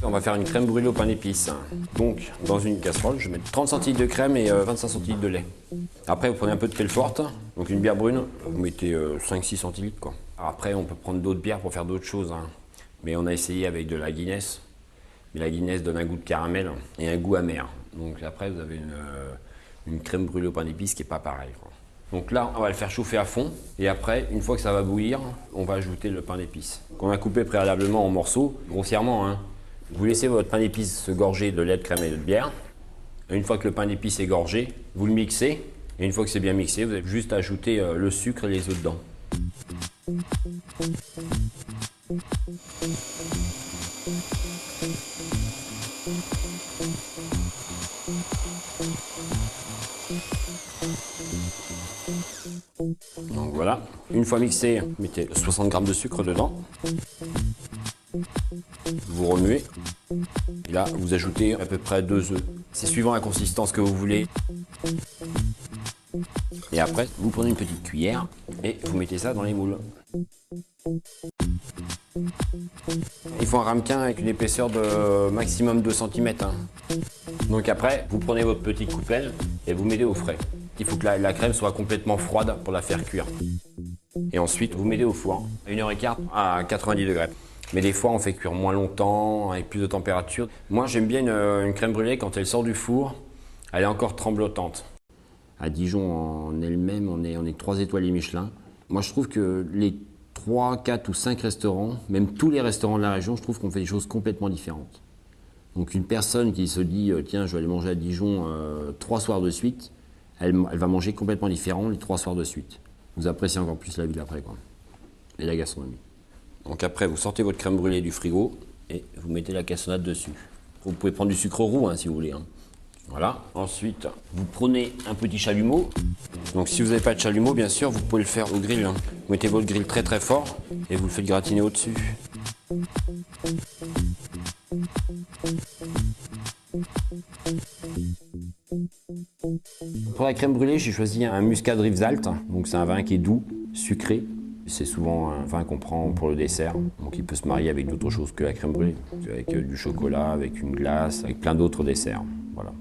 On va faire une crème brûlée au pain d'épices. Donc, dans une casserole, je mets 30 centilitres de crème et 25 centilitres de lait. Après, vous prenez un peu de telle forte, donc une bière brune, vous mettez 5-6 centilitres, quoi. Alors après, on peut prendre d'autres bières pour faire d'autres choses, hein. Mais on a essayé avec de la Guinness. Mais la Guinness donne un goût de caramel et un goût amer. Donc après, vous avez une crème brûlée au pain d'épices qui n'est pas pareil, quoi. Donc là, on va le faire chauffer à fond. Et après, une fois que ça va bouillir, on va ajouter le pain d'épices qu'on a coupé préalablement en morceaux, grossièrement, hein. Vous laissez votre pain d'épices se gorger de lait, de crème et de bière. Et une fois que le pain d'épices est gorgé, vous le mixez. Et une fois que c'est bien mixé, vous avez juste à ajouter le sucre et les œufs dedans. Donc voilà, une fois mixé, mettez 60 g de sucre dedans. Vous remuez. Et là, vous ajoutez à peu près 2 œufs. C'est suivant la consistance que vous voulez. Et après, vous prenez une petite cuillère et vous mettez ça dans les moules. Il faut un ramequin avec une épaisseur de maximum 2 cm. Hein. Donc après, vous prenez votre petite coupelle et vous mettez au frais. Il faut que la crème soit complètement froide pour la faire cuire. Et ensuite, vous mettez au four, 1h15 à 90 degrés. Mais des fois, on fait cuire moins longtemps, avec plus de température. Moi, j'aime bien une crème brûlée quand elle sort du four, elle est encore tremblotante. À Dijon, en elle-même, on est 3 étoiles Michelin. Moi, je trouve que les 3, 4 ou 5 restaurants, même tous les restaurants de la région, je trouve qu'on fait des choses complètement différentes. Donc une personne qui se dit « Tiens, je vais aller manger à Dijon 3 soirs de suite », elle va manger complètement différent les 3 soirs de suite. Vous appréciez encore plus la ville après, quoi. Et la gastronomie. Donc après, vous sortez votre crème brûlée du frigo et vous mettez la cassonade dessus. Vous pouvez prendre du sucre roux, hein, si vous voulez. Hein. Voilà. Ensuite, vous prenez un petit chalumeau. Donc si vous n'avez pas de chalumeau, bien sûr, vous pouvez le faire au grill. Hein. Vous mettez votre grill très très fort et vous le faites gratiner au-dessus. Pour la crème brûlée, j'ai choisi un Muscat Rivesaltes. Donc c'est un vin qui est doux, sucré. C'est souvent un vin qu'on prend pour le dessert, donc il peut se marier avec d'autres choses que la crème brûlée, avec du chocolat, avec une glace, avec plein d'autres desserts. Voilà.